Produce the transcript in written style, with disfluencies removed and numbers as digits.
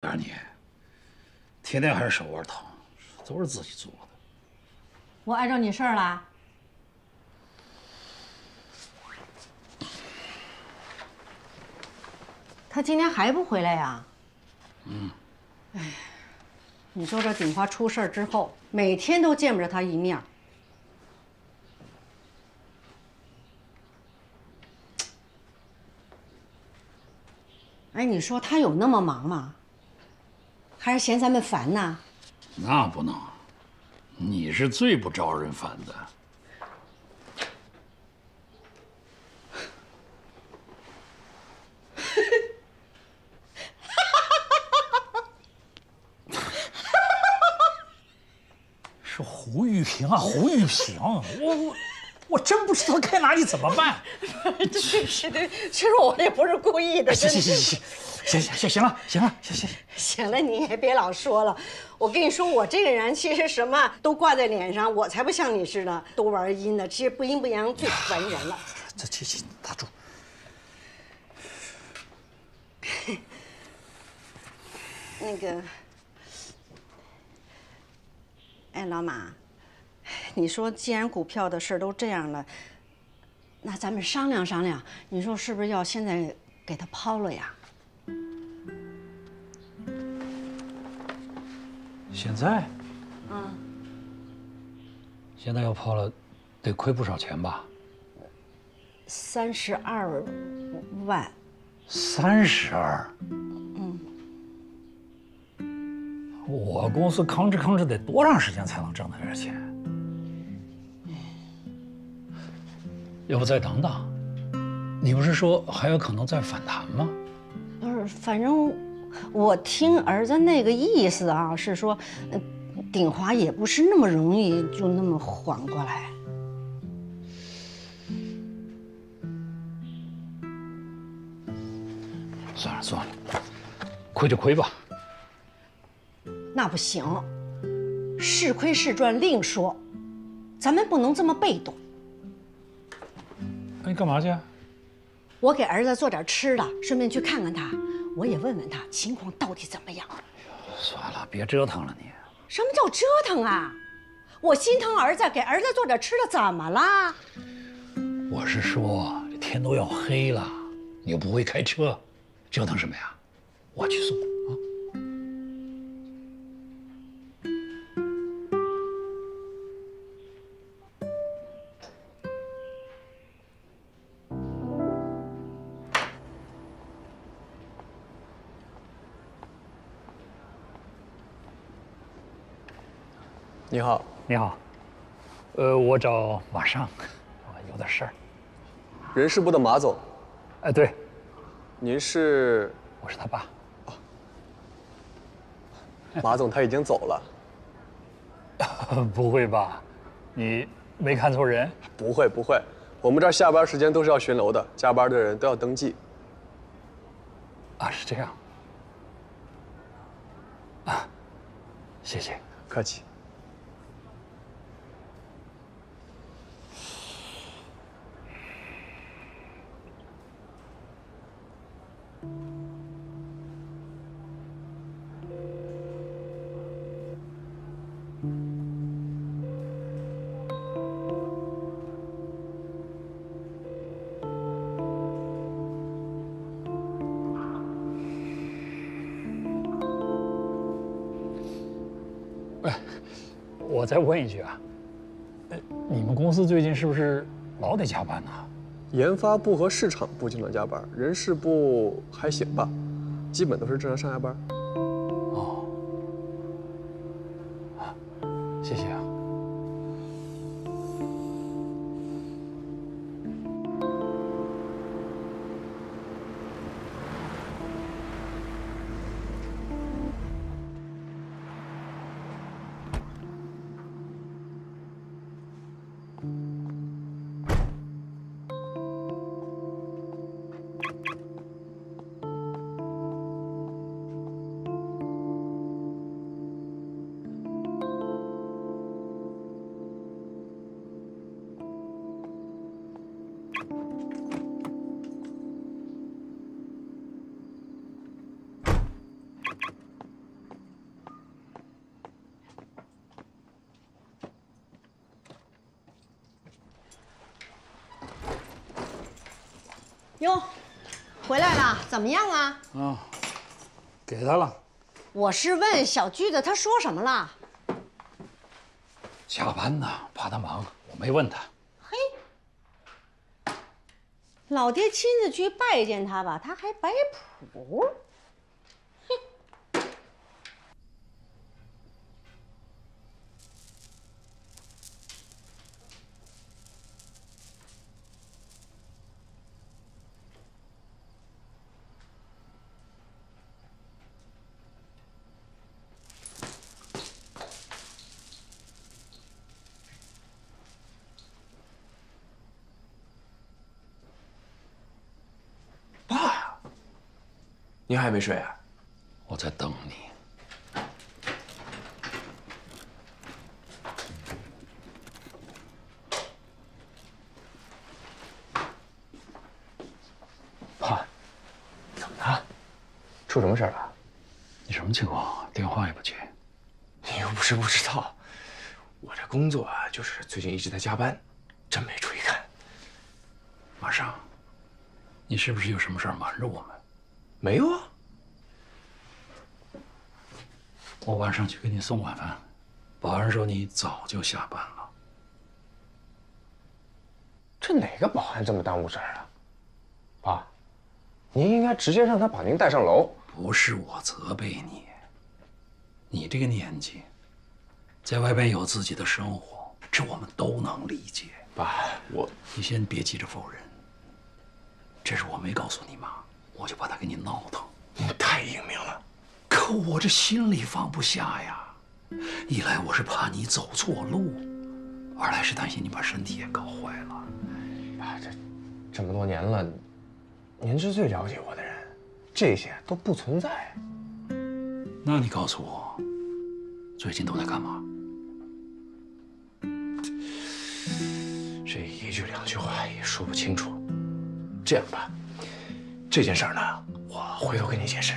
啊你，天天还是手腕疼，都是自己做的。我碍着你事儿了？他今天还不回来呀？哎，你说这鼎华出事儿之后，每天都见不着他一面。哎，你说他有那么忙吗？还是嫌咱们烦呢？那不能，你是最不招人烦的。是胡玉萍啊，胡玉萍，我真不知道该拿你怎么办。对，其实我也不是故意的。行了，行了，你也别老说了。我跟你说，我这个人其实什么都挂在脸上，我才不像你似的都玩阴的，这些不阴不阳最烦人了。这打住。那个，哎，老马，你说既然股票的事都这样了，那咱们商量商量，你说是不是要现在给他抛了呀？现在？现在要抛了，得亏不少钱吧32万。？32。我公司吭哧得多长时间才能挣那点钱？要不再等等？你不是说还有可能再反弹吗？不是，反正我听儿子那个意思啊，是说，鼎华也不是那么容易就那么缓过来。算了，亏就亏吧。那不行，是亏是赚另说，咱们不能这么被动。那你干嘛去？我给儿子做点吃的，顺便去看看他，我也问问他情况到底怎么样。算了，别折腾了你。什么叫折腾啊？我心疼儿子，给儿子做点吃的，怎么了？我是说，这天都要黑了，你又不会开车，折腾什么呀？我去送啊。你好，你好，我找马上，有点事儿。人事部的马总，哎，对，您是？我是他爸。马总他已经走了。不会吧？你没看错人？不会，我们这儿下班时间都是要巡楼的，加班的人都要登记。啊，是这样。啊，谢谢。客气。我再问一句啊，你们公司最近是不是老得加班呢？研发部和市场部经常加班，人事部还行吧，基本都是正常上下班。哦，谢谢啊。哟，回来了，怎么样啊？啊，给他了。我是问小锯子，他说什么了？加班呢，怕他忙，我没问他。嘿，老爹亲自去拜见他吧，他还摆谱。爸，您还没睡啊？我在等你。爸，怎么了？出什么事儿了？你什么情况？电话也不接。你又不是不知道，我这工作啊，就是最近一直在加班，真没注意看。马上，你是不是有什么事儿瞒着我们？没有啊。我晚上去给你送晚饭，保安说你早就下班了。这哪个保安这么耽误事儿啊？爸，您应该直接让他把您带上楼。不是我责备你，你这个年纪，在外边有自己的生活，这我们都能理解。爸，你先别急着否认，这是我没告诉你妈，我就怕她给你闹腾。您太英明了。可我这心里放不下呀，一来我是怕你走错路，二来是担心你把身体也搞坏了。爸，这么多年了，您是最了解我的人，这些都不存在。那你告诉我，最近都在干嘛？这一句两句话也说不清楚。这样吧，这件事儿呢，我回头跟你解释。